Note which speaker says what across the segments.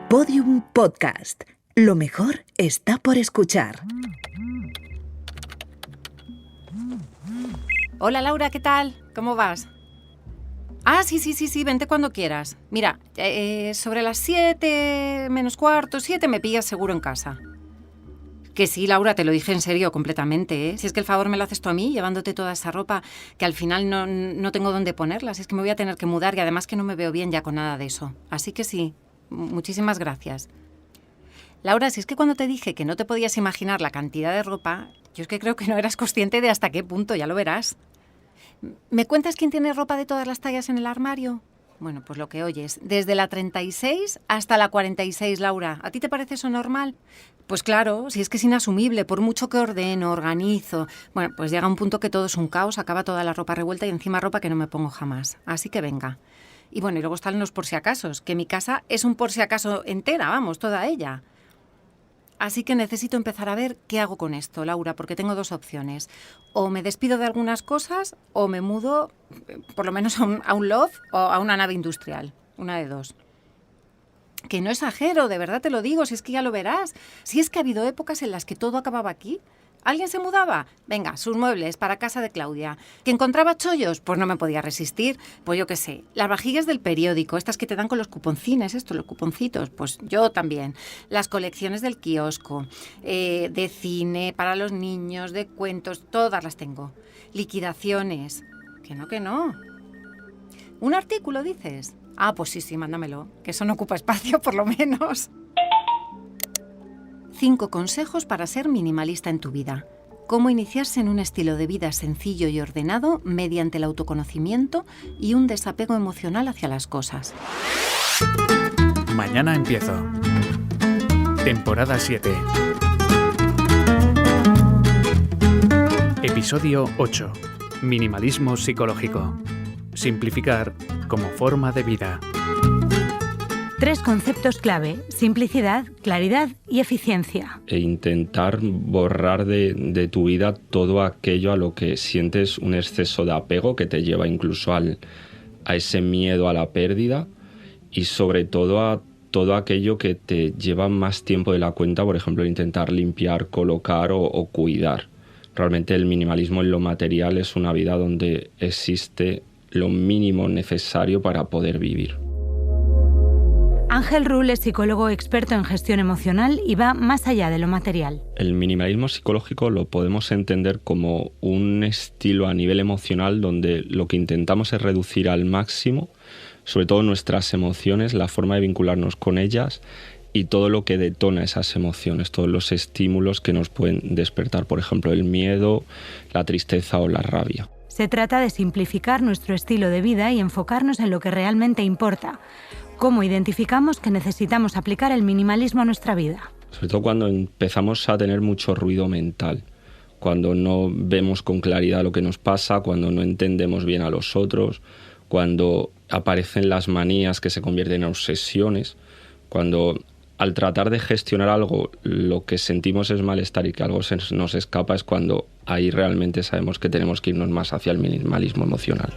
Speaker 1: Podium Podcast. Lo mejor está por escuchar.
Speaker 2: Hola Laura, ¿qué tal? ¿Cómo vas? Sí, vente cuando quieras. Mira, sobre las 7 menos cuarto, 7 me pillas seguro en casa. Que sí, Laura, te lo dije en serio completamente, ¿eh? Si es que el favor me lo haces tú a mí, llevándote toda esa ropa que al final no tengo dónde ponerla. Si es que me voy a tener que mudar y además que no me veo bien ya con nada de eso. Así que sí, muchísimas gracias. Laura, si es que cuando te dije que no te podías imaginar la cantidad de ropa, yo es que creo que no eras consciente de hasta qué punto, ya lo verás. ¿Me cuentas quién tiene ropa de todas las tallas en el armario? Bueno, pues lo que oyes, desde la 36 hasta la 46, Laura. ¿A ti te parece eso normal? Pues claro, si es que es inasumible, por mucho que ordeno, organizo. Bueno, pues llega un punto que todo es un caos, acaba toda la ropa revuelta y encima ropa que no me pongo jamás. Así que venga. Y bueno, y luego están los por si acasos, que mi casa es un por si acaso entera, vamos, toda ella. Así que necesito empezar a ver qué hago con esto, Laura, porque tengo dos opciones. O me despido de algunas cosas o me mudo, por lo menos a un loft o a una nave industrial. Una de dos. Que no exagero, de verdad te lo digo, si es que ya lo verás. Si es que ha habido épocas en las que todo acababa aquí. ¿Alguien se mudaba? Venga, sus muebles para casa de Claudia. ¿Que encontraba chollos? Pues no me podía resistir. Pues yo qué sé, las vajillas del periódico, estas que te dan con los cuponcines, los cuponcitos, pues yo también. Las colecciones del kiosco, de cine, para los niños, de cuentos, todas las tengo. Liquidaciones. Que no. ¿Un artículo, dices? Ah, pues sí, mándamelo, que eso no ocupa espacio, por lo menos. 5 consejos para ser minimalista en tu vida. Cómo iniciarse en un estilo de vida sencillo y ordenado mediante el autoconocimiento y un desapego emocional hacia las cosas.
Speaker 3: Mañana empiezo. Temporada 7. Episodio 8. Minimalismo psicológico. Simplificar como forma de vida.
Speaker 4: 3 conceptos clave: simplicidad, claridad y eficiencia.
Speaker 5: E intentar borrar de tu vida todo aquello a lo que sientes un exceso de apego que te lleva incluso a ese miedo a la pérdida, y sobre todo a todo aquello que te lleva más tiempo de la cuenta, por ejemplo, intentar limpiar, colocar o cuidar. Realmente el minimalismo en lo material es una vida donde existe lo mínimo necesario para poder vivir.
Speaker 4: Ángel Rull es psicólogo experto en gestión emocional y va más allá de lo material.
Speaker 5: El minimalismo psicológico lo podemos entender como un estilo a nivel emocional donde lo que intentamos es reducir al máximo, sobre todo nuestras emociones, la forma de vincularnos con ellas y todo lo que detona esas emociones, todos los estímulos que nos pueden despertar, por ejemplo, el miedo, la tristeza o la rabia.
Speaker 4: Se trata de simplificar nuestro estilo de vida y enfocarnos en lo que realmente importa. ¿Cómo identificamos que necesitamos aplicar el minimalismo a nuestra vida?
Speaker 5: Sobre todo cuando empezamos a tener mucho ruido mental, cuando no vemos con claridad lo que nos pasa, cuando no entendemos bien a los otros, cuando aparecen las manías que se convierten en obsesiones, cuando al tratar de gestionar algo lo que sentimos es malestar y que algo se nos escapa, es cuando ahí realmente sabemos que tenemos que irnos más hacia el minimalismo emocional.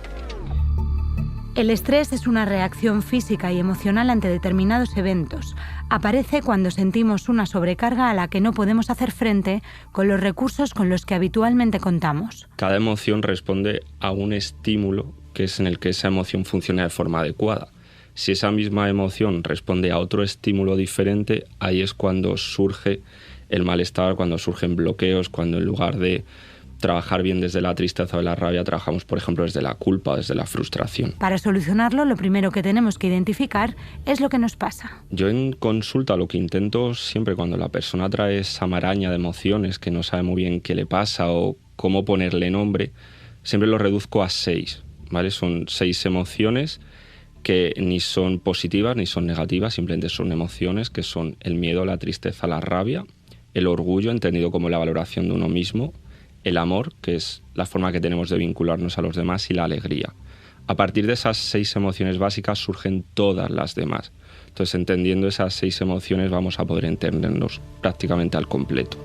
Speaker 4: El estrés es una reacción física y emocional ante determinados eventos. Aparece cuando sentimos una sobrecarga a la que no podemos hacer frente con los recursos con los que habitualmente contamos.
Speaker 5: Cada emoción responde a un estímulo que es en el que esa emoción funciona de forma adecuada. Si esa misma emoción responde a otro estímulo diferente, ahí es cuando surge el malestar, cuando surgen bloqueos, cuando en lugar de trabajar bien desde la tristeza o la rabia, trabajamos, por ejemplo, desde la culpa, desde la frustración.
Speaker 4: Para solucionarlo, lo primero que tenemos que identificar es lo que nos pasa.
Speaker 5: Yo en consulta lo que intento siempre cuando la persona trae esa maraña de emociones que no sabe muy bien qué le pasa o cómo ponerle nombre, siempre lo reduzco a 6, ¿vale? Son 6 emociones que ni son positivas ni son negativas, simplemente son emociones que son el miedo, la tristeza, la rabia, el orgullo, entendido como la valoración de uno mismo, el amor, que es la forma que tenemos de vincularnos a los demás, y la alegría. A partir de esas 6 emociones básicas surgen todas las demás. Entonces, entendiendo esas 6 emociones vamos a poder entendernos prácticamente al completo.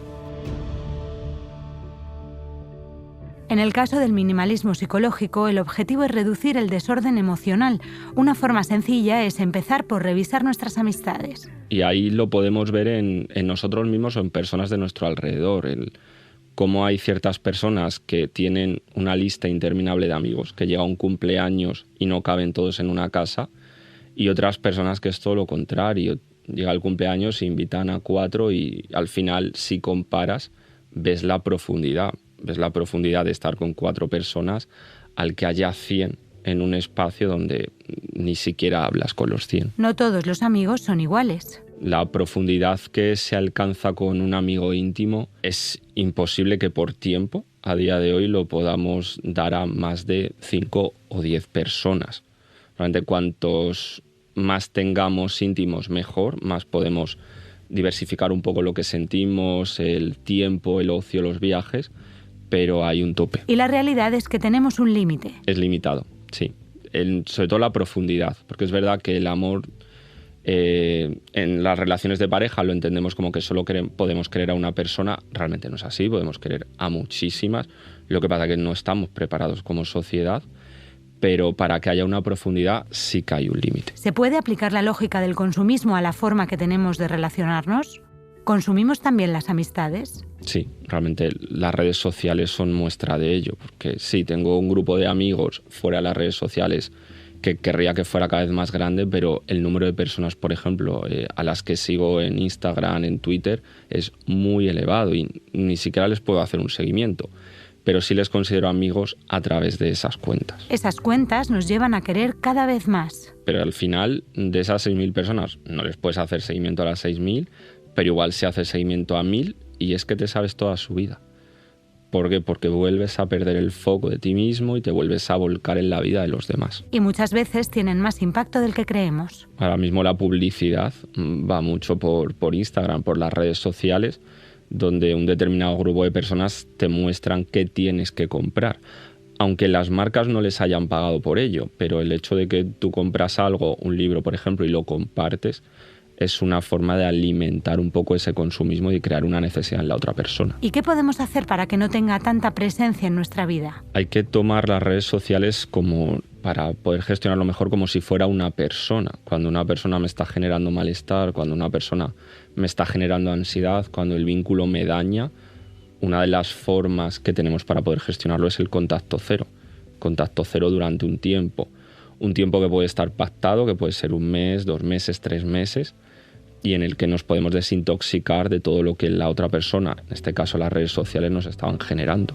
Speaker 4: En el caso del minimalismo psicológico, el objetivo es reducir el desorden emocional. Una forma sencilla es empezar por revisar nuestras amistades.
Speaker 5: Y ahí lo podemos ver en nosotros mismos o en personas de nuestro alrededor. Cómo hay ciertas personas que tienen una lista interminable de amigos, que llega un cumpleaños y no caben todos en una casa, y otras personas que es todo lo contrario. Llega el cumpleaños e invitan a 4 y al final, si comparas, ves la profundidad de estar con 4 personas al que haya 100 en un espacio donde ni siquiera hablas con los 100.
Speaker 4: No todos los amigos son iguales.
Speaker 5: La profundidad que se alcanza con un amigo íntimo es imposible que por tiempo, a día de hoy, lo podamos dar a más de 5 o 10 personas. Realmente, cuantos más tengamos íntimos, mejor, más podemos diversificar un poco lo que sentimos, el tiempo, el ocio, los viajes, pero hay un tope.
Speaker 4: Y la realidad es que tenemos un límite.
Speaker 5: Es limitado, sí. Sobre todo la profundidad, porque es verdad que el amor en las relaciones de pareja lo entendemos como que solo podemos querer a una persona. Realmente no es así, podemos querer a muchísimas. Lo que pasa es que no estamos preparados como sociedad, pero para que haya una profundidad sí que hay un límite.
Speaker 4: ¿Se puede aplicar la lógica del consumismo a la forma que tenemos de relacionarnos? ¿Consumimos también las amistades?
Speaker 5: Sí, realmente las redes sociales son muestra de ello, porque sí, tengo un grupo de amigos fuera de las redes sociales que querría que fuera cada vez más grande, pero el número de personas, por ejemplo, a las que sigo en Instagram, en Twitter, es muy elevado y ni siquiera les puedo hacer un seguimiento, pero sí les considero amigos a través de esas cuentas.
Speaker 4: Esas cuentas nos llevan a querer cada vez más.
Speaker 5: Pero al final, de esas 6.000 personas, no les puedes hacer seguimiento a las 6.000, pero igual se hace seguimiento a 1.000 y es que te sabes toda su vida. ¿Por qué? Porque vuelves a perder el foco de ti mismo y te vuelves a volcar en la vida de los demás.
Speaker 4: Y muchas veces tienen más impacto del que creemos.
Speaker 5: Ahora mismo la publicidad va mucho por Instagram, por las redes sociales, donde un determinado grupo de personas te muestran qué tienes que comprar. Aunque las marcas no les hayan pagado por ello, pero el hecho de que tú compras algo, un libro por ejemplo, y lo compartes, es una forma de alimentar un poco ese consumismo y crear una necesidad en la otra persona.
Speaker 4: ¿Y qué podemos hacer para que no tenga tanta presencia en nuestra vida?
Speaker 5: Hay que tomar las redes sociales como para poder gestionarlo mejor como si fuera una persona. Cuando una persona me está generando malestar, cuando una persona me está generando ansiedad, cuando el vínculo me daña, una de las formas que tenemos para poder gestionarlo es el contacto cero. Contacto cero durante un tiempo. Un tiempo que puede estar pactado, que puede ser 1 mes, 2 meses, 3 meses, y en el que nos podemos desintoxicar de todo lo que la otra persona, en este caso las redes sociales, nos estaban generando.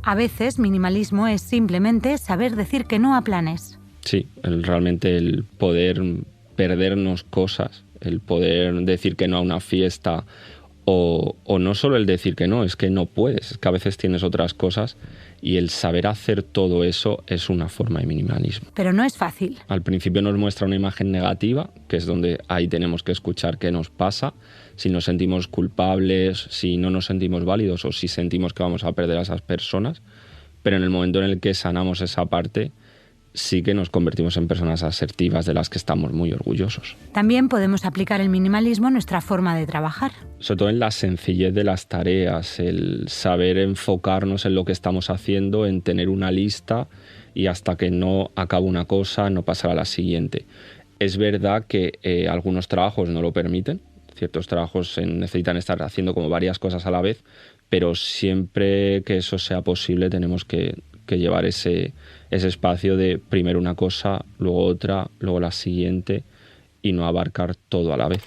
Speaker 4: A veces minimalismo es simplemente saber decir que no a planes.
Speaker 5: Sí, realmente el poder perdernos cosas, el poder decir que no a una fiesta, o no solo el decir que no, es que no puedes, es que a veces tienes otras cosas y el saber hacer todo eso es una forma de minimalismo.
Speaker 4: Pero no es fácil.
Speaker 5: Al principio nos muestra una imagen negativa, que es donde ahí tenemos que escuchar qué nos pasa, si nos sentimos culpables, si no nos sentimos válidos o si sentimos que vamos a perder a esas personas, pero en el momento en el que sanamos esa parte, sí que nos convertimos en personas asertivas de las que estamos muy orgullosos.
Speaker 4: También podemos aplicar el minimalismo a nuestra forma de trabajar.
Speaker 5: Sobre todo en la sencillez de las tareas, el saber enfocarnos en lo que estamos haciendo, en tener una lista y hasta que no acaba una cosa, no pasar a la siguiente. Es verdad que algunos trabajos no lo permiten, ciertos trabajos necesitan estar haciendo como varias cosas a la vez, pero siempre que eso sea posible tenemos que llevar ese espacio de primero una cosa, luego otra, luego la siguiente y no abarcar todo a la vez.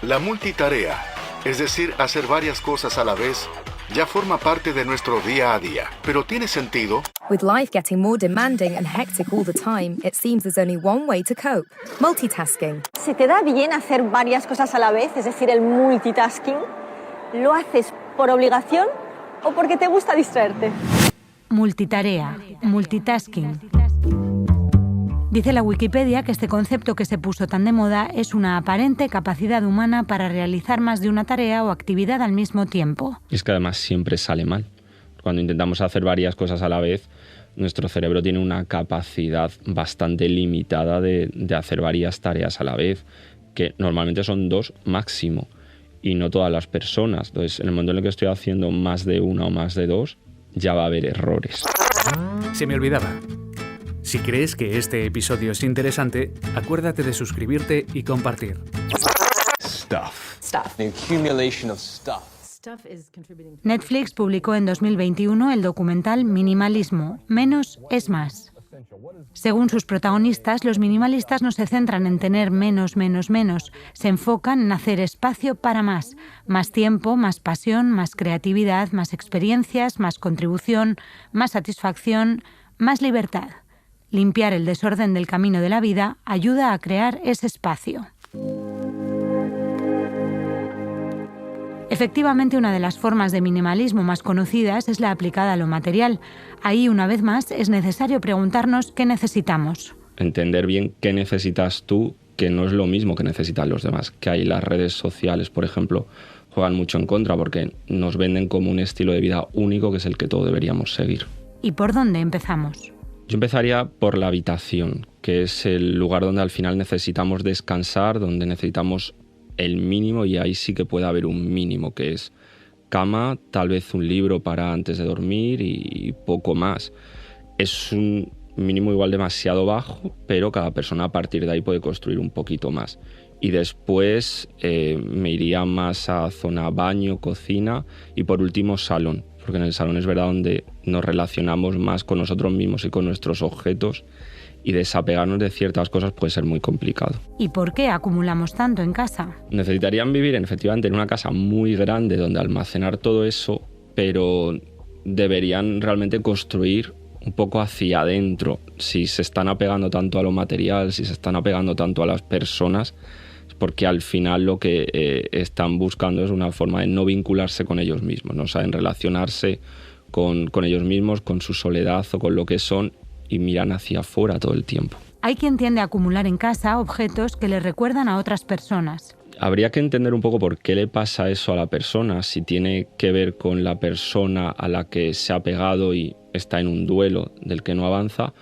Speaker 6: La multitarea, es decir, hacer varias cosas a la vez, ya forma parte de nuestro día a día. Pero ¿tiene sentido?
Speaker 7: With life getting more demanding and hectic all the time, it seems there's only one way to cope: multitasking.
Speaker 8: ¿Se te da bien hacer varias cosas a la vez, es decir, el multitasking? ¿Lo haces por obligación o porque te gusta distraerte?
Speaker 4: Multitarea, multitasking. Dice la Wikipedia que este concepto que se puso tan de moda es una aparente capacidad humana para realizar más de una tarea o actividad al mismo tiempo.
Speaker 5: Y es que además siempre sale mal. Cuando intentamos hacer varias cosas a la vez, nuestro cerebro tiene una capacidad bastante limitada de hacer varias tareas a la vez, que normalmente son 2 máximo. y no todas las personas. Entonces, en el momento en el que estoy haciendo más de una o más de dos, ya va a haber errores.
Speaker 3: Se me olvidaba. Si crees que este episodio es interesante, acuérdate de suscribirte y compartir.
Speaker 9: Stuff. The accumulation of stuff.
Speaker 4: Netflix publicó en 2021 el documental Minimalismo, menos es más. Según sus protagonistas, los minimalistas no se centran en tener menos, se enfocan en hacer espacio para más tiempo, más pasión, más creatividad, más experiencias, más contribución, más satisfacción, más libertad. Limpiar el desorden del camino de la vida ayuda a crear ese espacio. Efectivamente, una de las formas de minimalismo más conocidas es la aplicada a lo material. Ahí, una vez más, es necesario preguntarnos qué necesitamos.
Speaker 5: Entender bien qué necesitas tú, que no es lo mismo que necesitan los demás. Que ahí las redes sociales, por ejemplo, juegan mucho en contra porque nos venden como un estilo de vida único que es el que todos deberíamos seguir.
Speaker 4: ¿Y por dónde empezamos?
Speaker 5: Yo empezaría por la habitación, que es el lugar donde al final necesitamos descansar, donde necesitamos el mínimo, y ahí sí que puede haber un mínimo, que es cama, tal vez un libro para antes de dormir y poco más. Es un mínimo igual demasiado bajo, pero cada persona a partir de ahí puede construir un poquito más. Y después me iría más a zona baño, cocina y por último salón, porque en el salón es verdad donde nos relacionamos más con nosotros mismos y con nuestros objetos, y desapegarnos de ciertas cosas puede ser muy complicado.
Speaker 4: ¿Y por qué acumulamos tanto en casa?
Speaker 5: Necesitarían vivir efectivamente en una casa muy grande donde almacenar todo eso, pero deberían realmente construir un poco hacia adentro. Si se están apegando tanto a lo material, si se están apegando tanto a las personas, es porque al final lo que están buscando es una forma de no vincularse con ellos mismos, no saben relacionarse con ellos mismos, con su soledad o con lo que son, y miran hacia afuera todo el tiempo.
Speaker 4: Hay quien tiende a acumular en casa objetos que le recuerdan a otras personas.
Speaker 5: Habría que entender un poco por qué le pasa eso a la persona, si tiene que ver con la persona a la que se ha pegado y está en un duelo del que no avanza,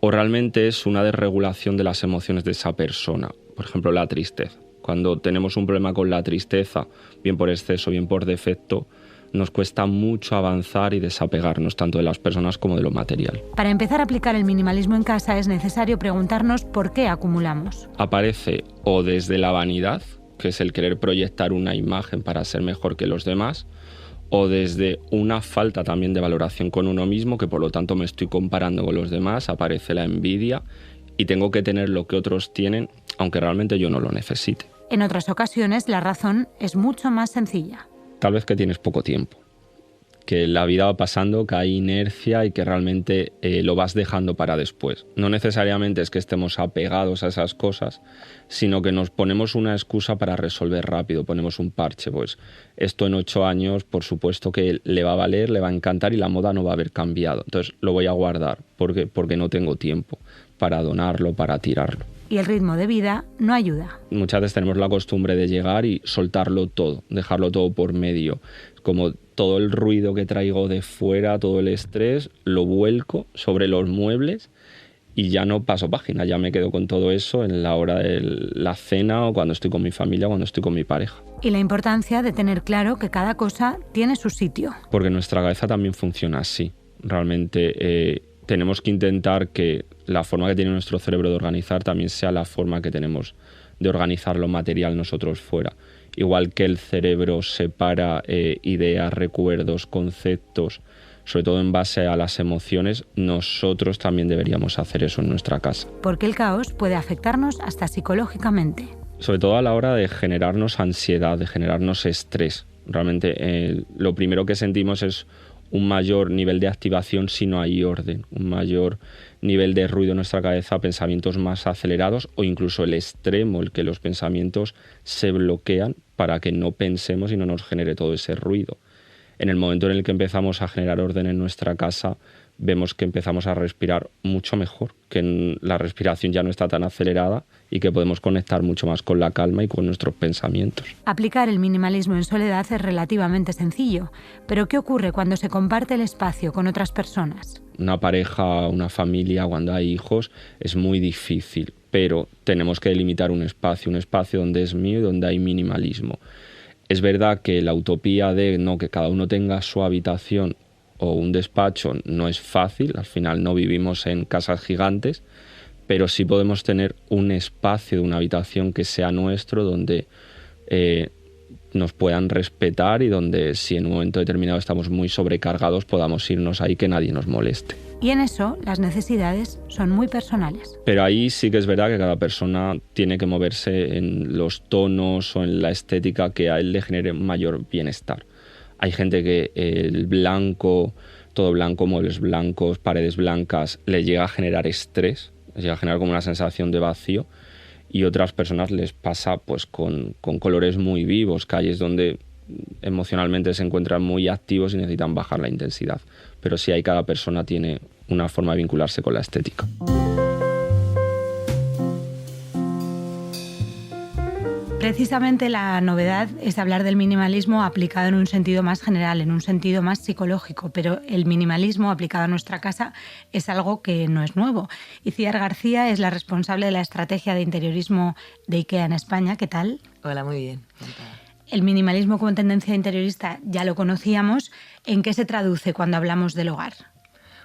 Speaker 5: o realmente es una desregulación de las emociones de esa persona. Por ejemplo, la tristeza. Cuando tenemos un problema con la tristeza, bien por exceso, bien por defecto, nos cuesta mucho avanzar y desapegarnos tanto de las personas como de lo material.
Speaker 4: Para empezar a aplicar el minimalismo en casa es necesario preguntarnos por qué acumulamos.
Speaker 5: Aparece o desde la vanidad, que es el querer proyectar una imagen para ser mejor que los demás, o desde una falta también de valoración con uno mismo, que por lo tanto me estoy comparando con los demás, aparece la envidia y tengo que tener lo que otros tienen, aunque realmente yo no lo necesite.
Speaker 4: En otras ocasiones la razón es mucho más sencilla.
Speaker 5: Tal vez que tienes poco tiempo, que la vida va pasando, que hay inercia y que realmente lo vas dejando para después. No necesariamente es que estemos apegados a esas cosas, sino que nos ponemos una excusa para resolver rápido, ponemos un parche. Pues esto en 8 años, por supuesto que le va a valer, le va a encantar y la moda no va a haber cambiado. Entonces lo voy a guardar porque no tengo tiempo para donarlo, para tirarlo.
Speaker 4: Y el ritmo de vida no ayuda.
Speaker 5: Muchas veces tenemos la costumbre de llegar y soltarlo todo, dejarlo todo por medio. Como todo el ruido que traigo de fuera, todo el estrés, lo vuelco sobre los muebles y ya no paso página, ya me quedo con todo eso en la hora de la cena o cuando estoy con mi familia, cuando estoy con mi pareja.
Speaker 4: Y la importancia de tener claro que cada cosa tiene su sitio.
Speaker 5: Porque nuestra cabeza también funciona así. Realmente tenemos que intentar que la forma que tiene nuestro cerebro de organizar también sea la forma que tenemos de organizar lo material nosotros fuera. Igual que el cerebro separa ideas, recuerdos, conceptos, sobre todo en base a las emociones, nosotros también deberíamos hacer eso en nuestra casa.
Speaker 4: Porque el caos puede afectarnos hasta psicológicamente.
Speaker 5: Sobre todo a la hora de generarnos ansiedad, de generarnos estrés. Realmente lo primero que sentimos es un mayor nivel de activación si no hay orden, un mayor nivel de ruido en nuestra cabeza, pensamientos más acelerados o incluso el extremo, el que los pensamientos se bloquean para que no pensemos y no nos genere todo ese ruido. En el momento en el que empezamos a generar orden en nuestra casa, vemos que empezamos a respirar mucho mejor, que la respiración ya no está tan acelerada y que podemos conectar mucho más con la calma y con nuestros pensamientos.
Speaker 4: Aplicar el minimalismo en soledad es relativamente sencillo, pero ¿qué ocurre cuando se comparte el espacio con otras personas?
Speaker 5: Una pareja, una familia, cuando hay hijos, es muy difícil, pero tenemos que delimitar un espacio donde es mío y donde hay minimalismo. Es verdad que la utopía de que cada uno tenga su habitación o un despacho no es fácil, al final no vivimos en casas gigantes, pero sí podemos tener un espacio de una habitación que sea nuestro, donde nos puedan respetar y donde si en un momento determinado estamos muy sobrecargados podamos irnos ahí, que nadie nos moleste.
Speaker 4: Y en eso las necesidades son muy personales.
Speaker 5: Pero ahí sí que es verdad que cada persona tiene que moverse en los tonos o en la estética que a él le genere mayor bienestar. Hay gente que el blanco, todo blanco, muebles blancos, paredes blancas, le llega a generar estrés, les llega a generar como una sensación de vacío, y otras personas les pasa pues con colores muy vivos, calles donde emocionalmente se encuentran muy activos y necesitan bajar la intensidad. Pero sí, cada persona tiene una forma de vincularse con la estética.
Speaker 4: Precisamente la novedad es hablar del minimalismo aplicado en un sentido más general, en un sentido más psicológico, pero el minimalismo aplicado a nuestra casa es algo que no es nuevo. Itziar García es la responsable de la estrategia de interiorismo de IKEA en España. ¿Qué tal?
Speaker 10: Hola, muy bien.
Speaker 4: El minimalismo como tendencia interiorista ya lo conocíamos. ¿En qué se traduce cuando hablamos del hogar?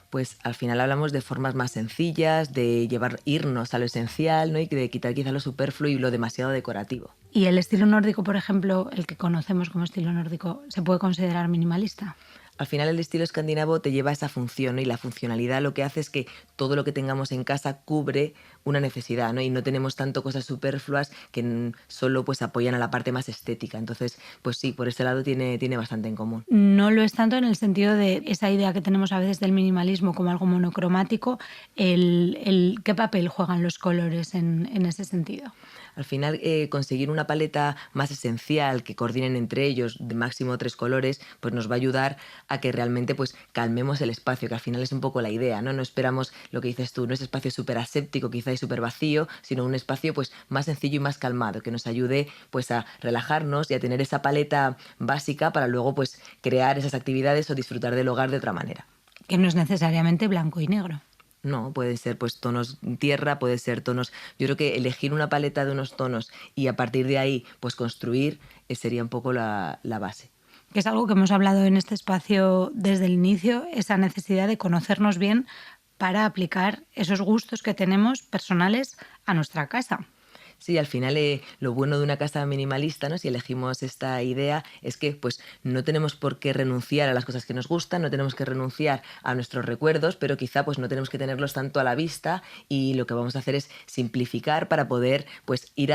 Speaker 10: Pues al final hablamos de formas más sencillas, de irnos a lo esencial, ¿no? Y de quitar quizá lo superfluo y lo demasiado decorativo.
Speaker 4: ¿Y el estilo nórdico, por ejemplo, el que conocemos como estilo nórdico, se puede considerar minimalista?
Speaker 10: Al final el estilo escandinavo te lleva a esa función, ¿no? Y la funcionalidad lo que hace es que todo lo que tengamos en casa cubre una necesidad, ¿no? Y no tenemos tanto cosas superfluas que solo pues apoyan a la parte más estética. Entonces, pues sí, por ese lado tiene bastante en común.
Speaker 4: No lo es tanto en el sentido de esa idea que tenemos a veces del minimalismo como algo monocromático. ¿Qué papel juegan los colores en ese sentido?
Speaker 10: Al final, conseguir una paleta más esencial, que coordinen entre ellos de máximo 3 colores, pues nos va a ayudar a que realmente pues calmemos el espacio, que al final es un poco la idea, ¿no? No esperamos lo que dices tú, no es espacio súper aséptico quizá y súper vacío, sino un espacio pues más sencillo y más calmado, que nos ayude pues a relajarnos y a tener esa paleta básica para luego pues crear esas actividades o disfrutar del hogar de otra manera.
Speaker 4: Que no es necesariamente blanco y negro.
Speaker 10: No, pueden ser pues tonos tierra, puede ser tonos... Yo creo que elegir una paleta de unos tonos y a partir de ahí pues construir sería un poco la base.
Speaker 4: Que es algo que hemos hablado en este espacio desde el inicio, esa necesidad de conocernos bien para aplicar esos gustos que tenemos personales a nuestra casa.
Speaker 10: Sí, al final lo bueno de una casa minimalista, ¿no? Si elegimos esta idea, es que pues no tenemos por qué renunciar a las cosas que nos gustan, no tenemos que renunciar a nuestros recuerdos, pero quizá pues no tenemos que tenerlos tanto a la vista, y lo que vamos a hacer es simplificar para poder pues ir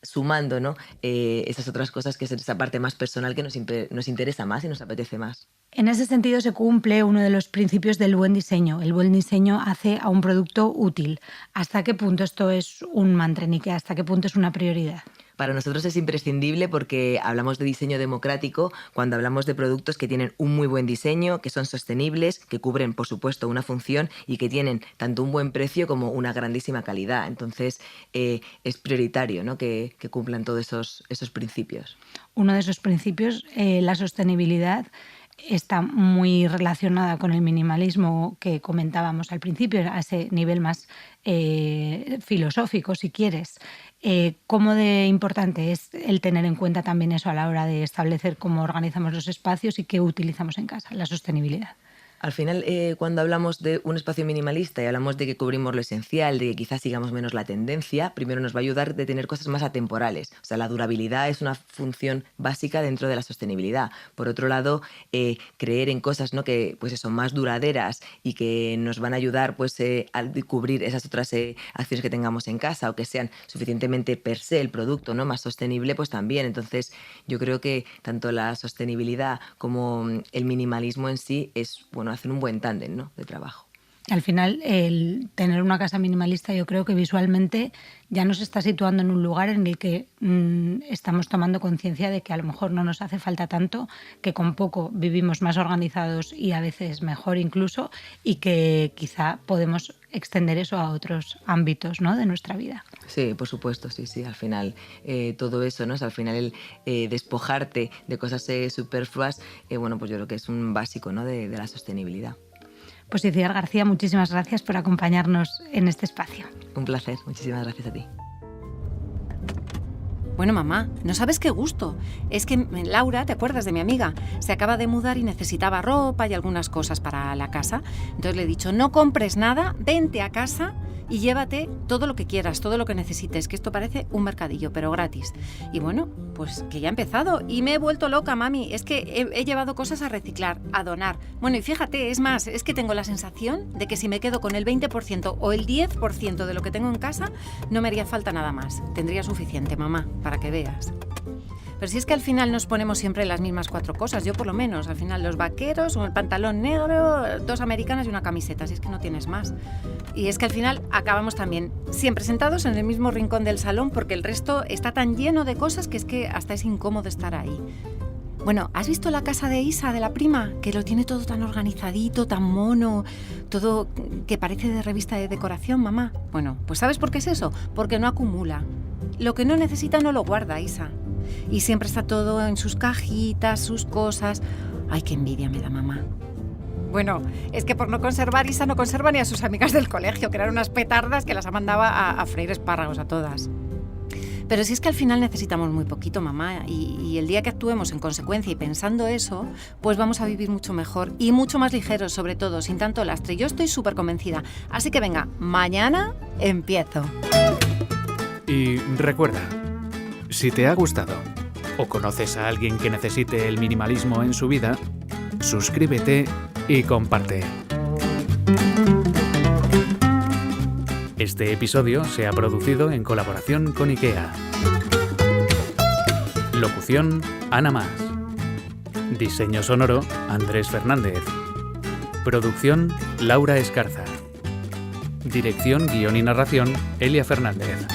Speaker 10: sumando, ¿no? Esas otras cosas, que es esa parte más personal que nos interesa más y nos apetece más.
Speaker 4: En ese sentido se cumple uno de los principios del buen diseño. El buen diseño hace a un producto útil. ¿Hasta qué punto esto es un mantra, Nike? ¿Hasta qué punto es una prioridad?
Speaker 10: Para nosotros es imprescindible porque hablamos de diseño democrático cuando hablamos de productos que tienen un muy buen diseño, que son sostenibles, que cubren, por supuesto, una función y que tienen tanto un buen precio como una grandísima calidad. Entonces, es prioritario, ¿no? que cumplan todos esos principios.
Speaker 4: Uno de esos principios, la sostenibilidad, está muy relacionada con el minimalismo que comentábamos al principio, a ese nivel más filosófico, si quieres. ¿Cómo de importante es el tener en cuenta también eso a la hora de establecer cómo organizamos los espacios y qué utilizamos en casa, la sostenibilidad?
Speaker 10: Al final, cuando hablamos de un espacio minimalista y hablamos de que cubrimos lo esencial, de que quizás sigamos menos la tendencia, primero nos va a ayudar de tener cosas más atemporales. O sea, la durabilidad es una función básica dentro de la sostenibilidad. Por otro lado, creer en cosas, ¿no? que pues son más duraderas y que nos van a ayudar pues, a cubrir esas otras acciones que tengamos en casa, o que sean suficientemente per se el producto, ¿no? más sostenible, pues también. Entonces, yo creo que tanto la sostenibilidad como el minimalismo en sí es, bueno, hacen un buen tándem, ¿no? de trabajo.
Speaker 4: Al final, el tener una casa minimalista, yo creo que visualmente ya nos está situando en un lugar en el que estamos tomando conciencia de que a lo mejor no nos hace falta tanto, que con poco vivimos más organizados y a veces mejor incluso, y que quizá podemos extender eso a otros ámbitos, ¿no? de nuestra vida.
Speaker 10: Sí, por supuesto, sí. Al final todo eso, ¿no? O sea, al final el despojarte de cosas superfluas, bueno, pues yo creo que es un básico, ¿no? de la sostenibilidad.
Speaker 4: Pues Itziar García, muchísimas gracias por acompañarnos en este espacio.
Speaker 10: Un placer, muchísimas gracias a ti.
Speaker 2: Bueno, mamá, no sabes qué gusto. Es que Laura, ¿te acuerdas de mi amiga? Se acaba de mudar y necesitaba ropa y algunas cosas para la casa. Entonces le he dicho, no compres nada, vente a casa y llévate todo lo que quieras, todo lo que necesites, que esto parece un mercadillo, pero gratis. Y bueno, pues que ya ha empezado y me he vuelto loca, mami. Es que he llevado cosas a reciclar, a donar. Bueno, y fíjate, es más, es que tengo la sensación de que si me quedo con el 20% o el 10% de lo que tengo en casa, no me haría falta nada más. Tendría suficiente, mamá, para que veas. Pero si es que al final nos ponemos siempre las mismas 4 cosas, yo por lo menos, al final los vaqueros, el pantalón negro, 2 americanas y una camiseta, si es que no tienes más. Y es que al final acabamos también siempre sentados en el mismo rincón del salón porque el resto está tan lleno de cosas que es que hasta es incómodo estar ahí. Bueno, ¿has visto la casa de Isa, de la prima? Que lo tiene todo tan organizadito, tan mono, todo que parece de revista de decoración, mamá. Bueno, pues ¿sabes por qué es eso? Porque no acumula. Lo que no necesita no lo guarda, Isa. Y siempre está todo en sus cajitas, sus cosas. Ay, qué envidia me da, mamá. Bueno, es que por no conservar, Isa no conserva ni a sus amigas del colegio, que eran unas petardas que las mandaba a freír espárragos a todas. Pero si es que al final necesitamos muy poquito, mamá, y el día que actuemos en consecuencia y pensando eso, pues vamos a vivir mucho mejor y mucho más ligeros, sobre todo, sin tanto lastre. Yo estoy súper convencida. Así que venga, mañana empiezo.
Speaker 3: Y recuerda, si te ha gustado o conoces a alguien que necesite el minimalismo en su vida, suscríbete y comparte. Este episodio se ha producido en colaboración con IKEA. Locución, Ana Mas. Diseño sonoro, Andrés Fernández. Producción, Laura Escarza. Dirección, guión y narración, Elia Fernández.